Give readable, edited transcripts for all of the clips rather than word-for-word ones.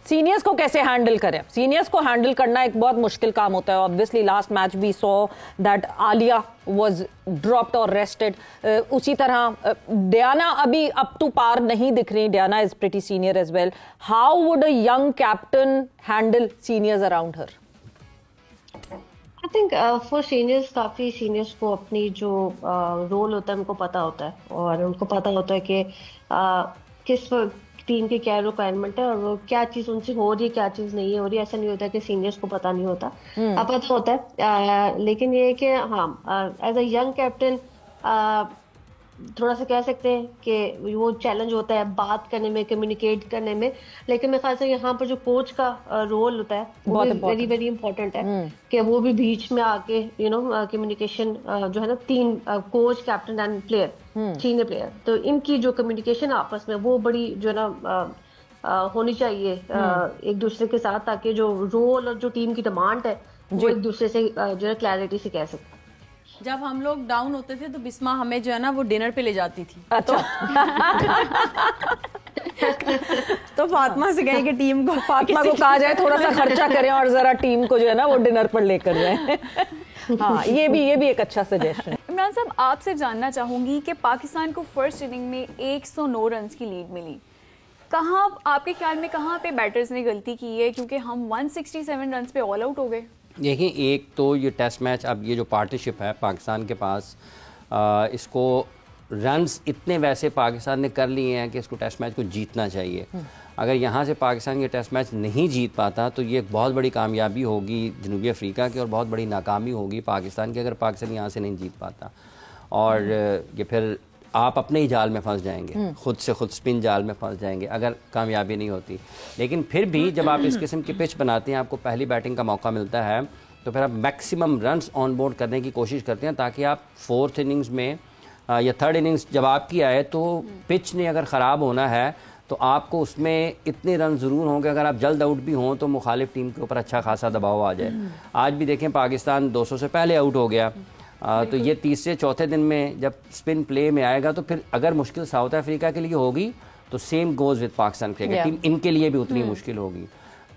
Seniors को कैसे handle करें? सीनियर्स को हैंडल करना एक बहुत मुश्किल काम होता है। Obviously last match we saw that Aliya was dropped और रेस्टेड। उसी तरह डियाना अभी अप टू पार नहीं दिख रही। Diana is pretty senior as well. How would a young captain handle seniors around her? I think for seniors, काफ़ी seniors को अपनी जो रोल होता है उनको पता होता है, और उनको पता होता है कि किस टीम की क्या रिक्वायरमेंट है और वो क्या चीज़ उनसे हो रही है, क्या चीज़ नहीं हो रही है। ऐसा नहीं होता कि सीनियर्स को पता नहीं होता, पता होता है। लेकिन ये है कि हाँ, एज अ यंग कैप्टन थोड़ा सा कह सकते हैं कि वो चैलेंज होता है बात करने में, कम्युनिकेट करने में। लेकिन मेरे ख्याल से यहाँ पर जो कोच का रोल होता है वो भी वेरी वेरी इंपॉर्टेंट है कि वो भी बीच में आके कम्युनिकेशन जो है ना, तीन coach, captain and player, senior player, तो इनकी जो कम्युनिकेशन आपस में वो बड़ी जो है ना होनी चाहिए एक दूसरे के साथ, ताकि जो रोल और जो टीम की डिमांड है वो एक दूसरे से जो है क्लैरिटी से कह सकते। जब हम लोग डाउन होते थे तो बिस्मा हमें जो है ना वो डिनर पे ले जाती थी। अच्छा। तो फातिमा से कहें कि टीम को, फातिमा को कहा जाए थोड़ा सा खर्चा करें और जरा टीम को जो है ना वो डिनर पर लेकर जाए। हाँ, ये भी एक अच्छा सजेशन है। इमरान साहब, आपसे जानना चाहूंगी कि पाकिस्तान को फर्स्ट इनिंग में 109 रन की लीड मिली। कहाँ आपके ख्याल में कहाँ पे बैटर्स ने गलती की है? क्योंकि हम 167 रन पे ऑल आउट हो गए। देखिए, एक तो ये टेस्ट मैच, अब ये जो पार्टनरशिप है पाकिस्तान के पास, इसको रन्स इतने वैसे पाकिस्तान ने कर लिए हैं कि इसको टेस्ट मैच को जीतना चाहिए। अगर यहाँ से पाकिस्तान ये टेस्ट मैच नहीं जीत पाता तो ये एक बहुत बड़ी कामयाबी होगी जनूबी अफ्रीका की और बहुत बड़ी नाकामी होगी पाकिस्तान की, अगर पाकिस्तान यहाँ से नहीं जीत पाता। और ये फिर आप अपने ही जाल में फंस जाएंगे, खुद से खुद स्पिन जाल में फंस जाएंगे अगर कामयाबी नहीं होती। लेकिन फिर भी जब आप इस किस्म की पिच बनाते हैं, आपको पहली बैटिंग का मौका मिलता है, तो फिर आप मैक्सिमम रन्स ऑन बोर्ड करने की कोशिश करते हैं ताकि आप फोर्थ इनिंग्स में या थर्ड इनिंग्स जब आपकी आए तो पिच ने अगर ख़राब होना है तो आपको उसमें इतने रन ज़रूर होंगे, अगर आप जल्द आउट भी हों तो मुखालिफ टीम के ऊपर अच्छा खासा दबाव आ जाए। आज भी देखें, पाकिस्तान 200 से पहले आउट हो गया। तो ये तीसरे चौथे दिन में जब स्पिन प्ले में आएगा तो फिर अगर मुश्किल साउथ अफ्रीका के लिए होगी तो same goes with Pakistan cricket team, इनके लिए भी उतनी मुश्किल होगी।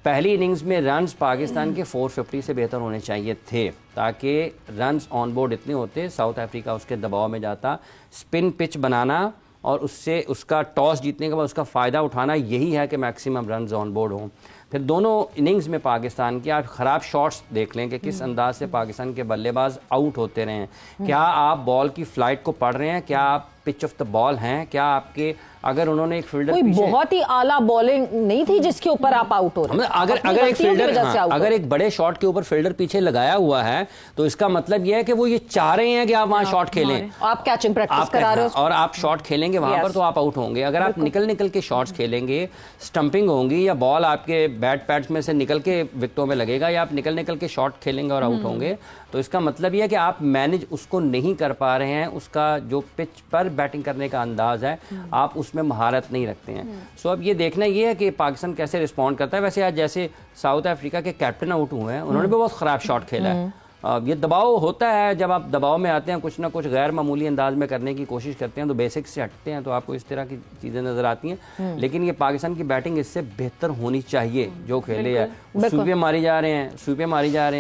पहली इनिंग्स में रन्स पाकिस्तान के 450 से बेहतर होने चाहिए थे ताकि रन्स ऑन बोर्ड इतने होते, साउथ अफ्रीका उसके दबाव में जाता। स्पिन पिच बनाना और उससे उसका टॉस जीतने के बाद उसका फ़ायदा उठाना, यही है कि मैक्सिमम रन्स ऑन बोर्ड हों। फिर दोनों इनिंग्स में पाकिस्तान की आप ख़राब शॉट्स देख लें कि किस अंदाज से पाकिस्तान के बल्लेबाज आउट होते रहे हैं। क्या आप बॉल की फ्लाइट को पढ़ रहे हैं? क्या आप पिच ऑफ द बॉल हैं? क्या आपके, अगर उन्होंने एक फील्डर कोई बहुत ही आला बॉलिंग नहीं थी जिसके ऊपर आप आउट हो रहे हैं। अगर एक फील्डर, अगर एक बड़े शॉट के ऊपर फील्डर पीछे लगाया हुआ है तो इसका मतलब यह है कि वो ये चाह रहे हैं कि आप वहां शॉट खेलें, आप कैचिंग प्रैक्टिस करा रहे हो और आप शॉट खेलेंगे वहां पर तो आप आउट होंगे। अगर आप निकल के शॉट्स खेलेंगे, स्टंपिंग होंगी या बॉल आपके बैट पैड्स में से निकल के विकेटों में लगेगा या आप निकल के शॉट खेलेंगे और आउट होंगे, तो इसका मतलब यह है कि आप मैनेज उसको नहीं कर पा रहे हैं। उसका जो पिच पर बैटिंग करने का अंदाज है, आप उसमें महारत नहीं रखते हैं। सो अब ये देखना ये है कि पाकिस्तान कैसे रिस्पॉन्ड करता है। वैसे आज जैसे साउथ अफ्रीका के कैप्टन आउट हुए हैं, उन्होंने भी बहुत ख़राब शॉट खेला है। ये दबाव होता है, जब आप दबाव में आते हैं कुछ ना कुछ गैर मामूली अंदाज में करने की कोशिश करते हैं तो बेसिक्स से हटते हैं तो आपको इस तरह की चीज़ें नज़र आती हैं। लेकिन ये पाकिस्तान की बैटिंग इससे बेहतर होनी चाहिए जो खेले है। सूपे मारी जा रहे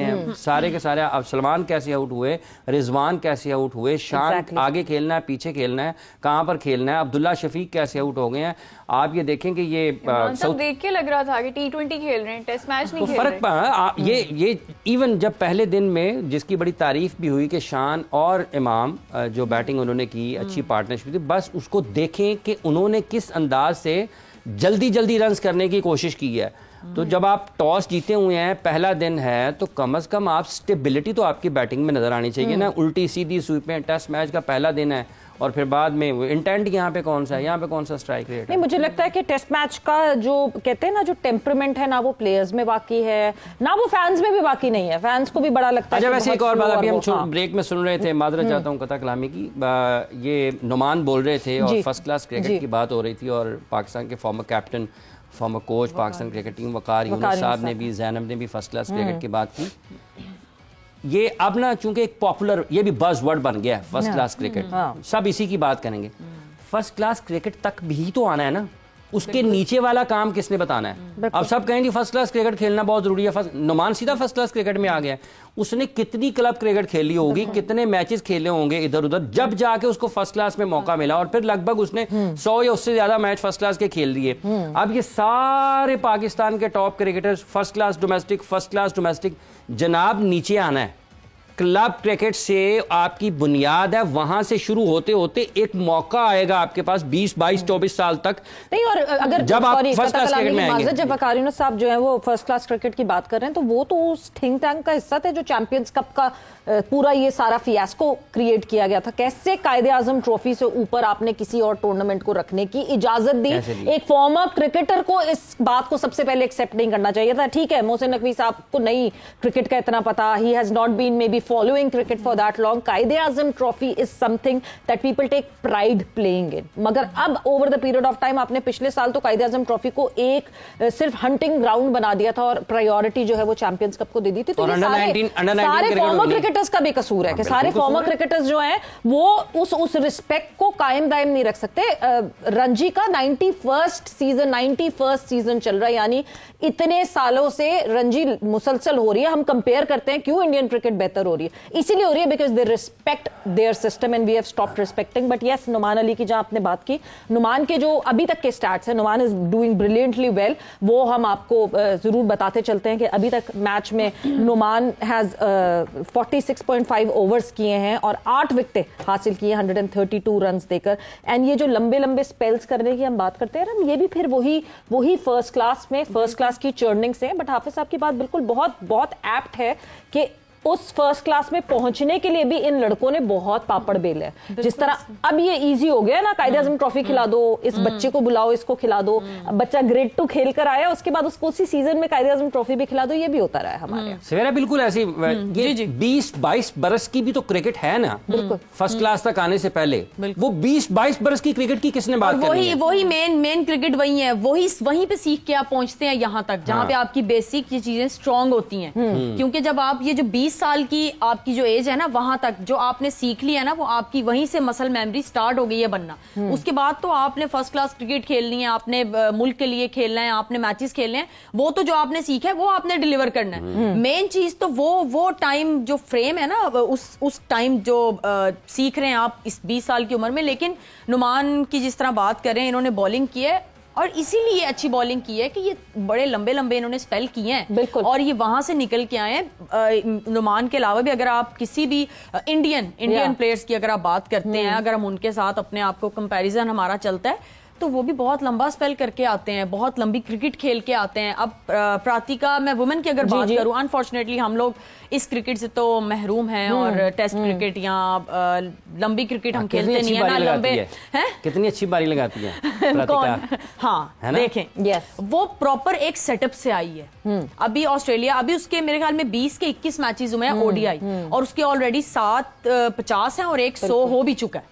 हैं, सारे के सारे। अब सलमान कैसे आउट हुए, रिजवान कैसे आउट हुए, शान आगे खेलना है पीछे खेलना है, कहाँ पर खेलना है, अब्दुल्ला शफीक कैसे आउट हो गए हैं। आप ये देखें कि ये सब देख के लग रहा था कि T20 खेल रहे हैं, टेस्ट मैच नहीं खेल रहे। फर्क पड़ा ये इवन जब पहले दिन में जिसकी बड़ी तारीफ भी हुई कि शान और इमाम जो बैटिंग उन्होंने की, अच्छी पार्टनरशिप थी, बस उसको देखें कि उन्होंने किस अंदाज से जल्दी रन्स करने की कोशिश की है। तो जब आप टॉस जीते हुए हैं, पहला दिन है, तो कम से कम आप स्टेबिलिटी तो आपकी बैटिंग में नजर आनी चाहिए ना। उल्टी सीधी स्वीपें, टेस्ट मैच का पहला दिन है और फिर बाद में इंटेंट यहाँ पे कौन सा है, यहाँ पे कौन सा स्ट्राइक रेट है। नहीं, मुझे लगता है कि टेस्ट मैच का जो कहते हैं ना, जो टेम्परामेंट है ना, वो प्लेयर्स में बाकी है ना, वो फैंस में भी बाकी नहीं है। फैंस को भी बड़ा लगता है। वैसे एक और बात अभी हम ब्रेक में सुन रहे थे, मादरत चाहता हूँ कता कलामी की, ये नुमान बोल रहे थे और फर्स्ट क्लास क्रिकेट की बात हो रही थी और पाकिस्तान के former captain, former coach Pakistan cricket team Waqar Younis साहब ने भी, जैनब ने भी फर्स्ट क्लास क्रिकेट की बात की। ये अब ना चूंकि एक पॉपुलर, ये भी बज़ वर्ड बन गया है फर्स्ट क्लास क्रिकेट, सब इसी की बात करेंगे। फर्स्ट क्लास क्रिकेट तक भी तो आना है ना। उसके नीचे वाला काम किसने बताना है? अब सब कहेंगे फर्स्ट क्लास क्रिकेट खेलना बहुत जरूरी है। नुमान सीधा फर्स्ट क्लास क्रिकेट में आ गया। उसने कितनी क्लब क्रिकेट खेली होगी, कितने मैचेस खेले होंगे इधर उधर, जब जाके उसको फर्स्ट क्लास में मौका मिला, और फिर लगभग उसने 100 या उससे ज्यादा मैच फर्स्ट क्लास के खेल दिए। अब ये सारे पाकिस्तान के top cricketers first class domestic जनाब नीचे आना है। क्लब क्रिकेट से आपकी बुनियाद है, वहां से शुरू होते होते एक मौका आएगा आपके पास 20, 22, 24 साल तक नहीं। और अगर जब आप फर्स्ट क्लास क्रिकेट में आएंगे, जब वकारिनो साहब जो है वो फर्स्ट क्लास क्रिकेट की बात कर रहे हैं, तो वो तो उस थिंक टैंक का हिस्सा थे जो चैंपियंस कप का पूरा ये सारा फियास्को क्रिएट किया गया था। कैसे कायदे आजम ट्रॉफी से ऊपर आपने किसी और टूर्नामेंट को रखने की इजाजत दी? एक फॉर्मर क्रिकेटर को इस बात को सबसे पहले एक्सेप्ट नहीं करना चाहिए था। ठीक है, मोहसिन नकवी साहब को नहीं क्रिकेट का इतना पता, he has not been maybe following cricket for that long. Quaid-e-Azam trophy is something that people take pride playing in. मगर अब over the period of time आपने पिछले साल तो कायदे आजम ट्रॉफी को एक सिर्फ हंटिंग ग्राउंड बना दिया था और प्रायोरिटी जो है वो चैंपियंस कप को दे दी थी। तो सारे फॉर्मर क्रिकेटर्स का भी कसूर है कि सारे फॉर्मर क्रिकेटर्स जो हैं वो उस रिस्पेक्ट को कायम दायम नहीं रख सकते। रणजी का 91st सीजन चल रहा है, यानी इतने सालों से रणजी मुसलसल हो रही है। हम कंपेयर करते हैं क्यों इंडियन क्रिकेट बेहतर हो रही है, इसीलिए हो रही है because they respect their system and we have stopped respecting. But yes, Numan Ali की जहां आपने बात की, नुमान के जो अभी तक के स्टैट्स हैं, Numan is doing brilliantly well, वो हम आपको जरूर बताते चलते हैं कि अभी तक मैच में नुमान हैज 46.5 ओवर्स किए हैं और 8 विकेटें हासिल की हैं 132 रन देकर। एंड ये जो लंबे लंबे स्पेल्स करने की हम बात करते हैं ना, ये भी फिर वही फर्स्ट क्लास की चर्निंग से। बट हाफिज साहब की बात बिल्कुल बहुत एप्ट है कि उस फर्स्ट क्लास में पहुंचने के लिए भी इन लड़कों ने बहुत पापड़ बेले हैं। जिस तरह अब ये इजी हो गया ना, कायदे आजम ट्रॉफी खिला दो, इस बच्चे को बुलाओ, इसको खिला दो, बच्चा ग्रेड 2 खेल कर आया, उसके बाद उसको उसी सीजन में कायदे आजम ट्रॉफी भी खिला दो, ये भी होता रहा है हमारे। सवेरा बिल्कुल ऐसी 20-22 बरस की भी तो क्रिकेट है ना, फर्स्ट क्लास तक आने से पहले वो 20-22 बरस की क्रिकेट की किसने बात करी है? वही मेन क्रिकेट वही है, वहीं पे सीख के आप पहुंचते हैं यहाँ तक जहाँ पे आपकी बेसिक ये चीजें स्ट्रांग होती हैं। क्योंकि जब आप ये जो 20 साल की आपकी जो एज है ना, वहां तक जो आपने सीख लिया ना, वो आपकी वहीं से मसल मेमोरी स्टार्ट हो गई है बनना। उसके बाद तो आपने फर्स्ट क्लास क्रिकेट खेलनी है, आपने मुल्क के लिए खेलना है, आपने मैचेस खेलने हैं, वो तो जो आपने सीखा है वो आपने डिलीवर करना है। मेन चीज तो वो टाइम जो फ्रेम है ना, उस टाइम जो सीख रहे हैं आप इस 20 साल की उम्र में। लेकिन नुमान की जिस तरह बात करें, इन्होंने बॉलिंग की है और इसीलिए अच्छी बॉलिंग की है कि ये बड़े लंबे इन्होंने स्पेल किए हैं और ये वहां से निकल के आए हैं। नुमान के अलावा भी अगर आप किसी भी इंडियन प्लेयर्स की अगर आप बात करते हैं, अगर हम उनके साथ अपने आप को कंपैरिजन हमारा चलता है, तो वो भी बहुत लंबा स्पेल करके आते हैं, बहुत लंबी क्रिकेट खेल के आते हैं। अब प्रातिका, मैं वुमेन की अगर बात करूं, अनफॉर्चुनेटली हम लोग इस क्रिकेट से तो महरूम हैं और टेस्ट क्रिकेट या लंबी क्रिकेट हम खेलते नहीं है ना। लंबे हैं, कितनी अच्छी बारी लगाती है प्रातिका। हाँ, देखें, वो प्रॉपर एक सेटअप से आई है। अभी ऑस्ट्रेलिया, अभी उसके मेरे ख्याल में 20 के 21 मैचेस हुए हैं ओडीआई, और उसके ऑलरेडी 7 50 हैं और एक 100 हो भी चुका है।